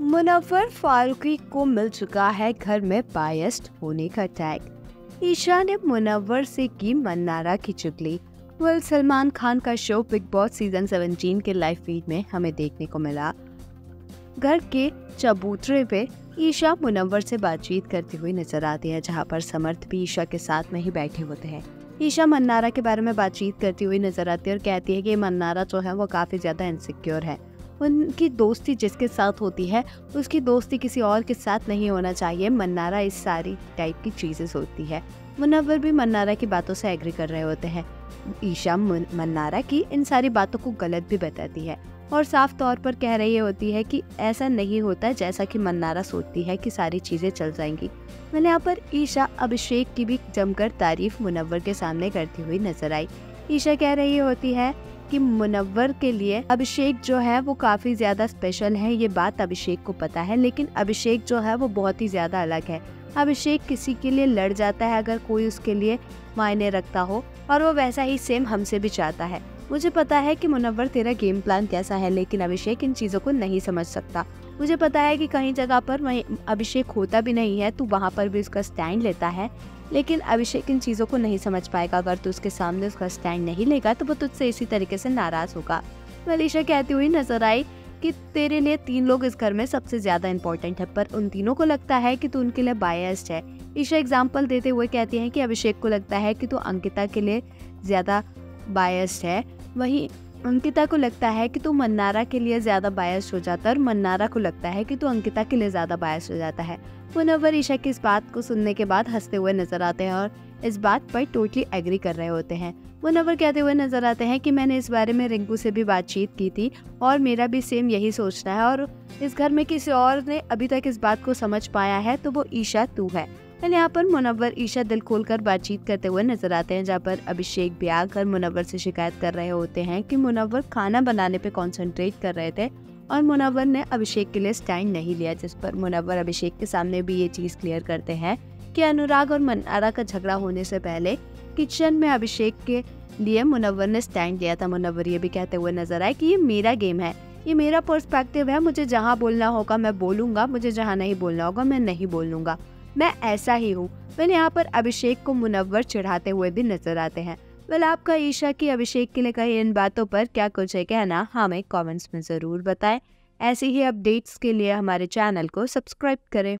मुनव्वर फारूकी को मिल चुका है घर में बायस्ड होने का टैग। ईशा ने मुनव्वर से की मन्नारा की चुगली। सलमान खान का शो बिग बॉस सीजन 17 के लाइव फीड में हमें देखने को मिला। घर के चबूतरे पे ईशा मुनव्वर से बातचीत करती हुई नजर आती है, जहां पर समर्थ भी ईशा के साथ में ही बैठे होते हैं। ईशा मन्नारा के बारे में बातचीत करती हुई नजर आती है और कहती है कि मन्नारा जो है वो काफी ज्यादा इनसिक्योर है। उनकी दोस्ती जिसके साथ होती है उसकी दोस्ती किसी और के साथ नहीं होना चाहिए। मन्नारा इस सारी टाइप की चीजें सोचती है। मुनव्वर भी मन्नारा की बातों से एग्री कर रहे होते हैं। ईशा मन्नारा की इन सारी बातों को गलत भी बताती है और साफ तौर पर कह रही होती है कि ऐसा नहीं होता जैसा कि मन्नारा सोचती है कि सारी चीजें चल जाएंगी। मैंने यहाँ पर ईशा अभिषेक की भी जमकर तारीफ मुनव्वर के सामने करती हुई नजर आई। ईशा कह रही होती है कि मुनव्वर के लिए अभिषेक जो है वो काफी ज्यादा स्पेशल है। ये बात अभिषेक को पता है, लेकिन अभिषेक जो है वो बहुत ही ज्यादा अलग है। अभिषेक किसी के लिए लड़ जाता है अगर कोई उसके लिए मायने रखता हो, और वो वैसा ही सेम हमसे भी चाहता है। मुझे पता है कि मुनव्वर तेरा गेम प्लान कैसा है, लेकिन अभिषेक इन चीजों को नहीं समझ सकता। मुझे पता है कि कहीं जगह पर अभिषेक होता भी नहीं है, तू वहाँ पर भी उसका स्टैंड लेता है, लेकिन अभिषेक इन चीजों को नहीं समझ पाएगा। अगर तू उसके सामने उसका स्टैंड नहीं लेगा तो वो तुझसे इसी तरीके से नाराज होगा। ईशा कहती हुई नजर आई कि तेरे लिए 3 लोग इस घर में सबसे ज्यादा इम्पोर्टेंट है, पर उन तीनों को लगता है कि तू उनके लिए बायस्ड है। ईशा एग्जाम्पल देते हुए कहती है कि अभिषेक को लगता है कि तू अंकिता के लिए ज्यादा बायस्ड है, वहीं अंकिता को लगता है कि तू मन्नारा के लिए ज्यादा बायस्ड हो जाता है, और मन्नारा को लगता है कि तू अंकिता के लिए ज्यादा बायस्ड हो जाता है। मुनव्वर ईशा की इस बात को सुनने के बाद हंसते हुए नजर आते हैं और इस बात पर टोटली एग्री कर रहे होते हैं। मुनव्वर कहते हुए नजर आते हैं कि मैंने इस बारे में रिंकू से भी बातचीत की थी और मेरा भी सेम यही सोचना है, और इस घर में किसी और ने अभी तक इस बात को समझ पाया है तो वो ईशा तू है। यहाँ पर मुनव्वर ईशा दिल खोलकर बातचीत करते हुए नजर आते हैं, जहाँ पर अभिषेक भी आकर मुनव्वर से शिकायत कर रहे होते हैं कि मुनव्वर खाना बनाने पे कंसंट्रेट कर रहे थे और मुनव्वर ने अभिषेक के लिए स्टैंड नहीं लिया। जिस पर मुनव्वर अभिषेक के सामने भी ये चीज क्लियर करते हैं कि अनुराग और मन्नारा का झगड़ा होने से पहले किचन में अभिषेक के लिए मुनव्वर ने स्टैंड लिया था। मुनव्वर ये भी कहते हुए नजर आए कि ये मेरा गेम है, ये मेरा पर्सपेक्टिव है, मुझे जहाँ बोलना होगा मैं बोलूंगा, मुझे जहाँ नहीं बोलना होगा मैं नहीं बोलूंगा, मैं ऐसा ही हूँ। यहाँ पर अभिषेक को मुनव्वर चिढ़ाते हुए भी नजर आते हैं। आपका ईशा की अभिषेक के लिए कही इन बातों पर क्या कुछ है कहना, हमें कमेंट्स में जरूर बताएं। ऐसी ही अपडेट्स के लिए हमारे चैनल को सब्सक्राइब करें।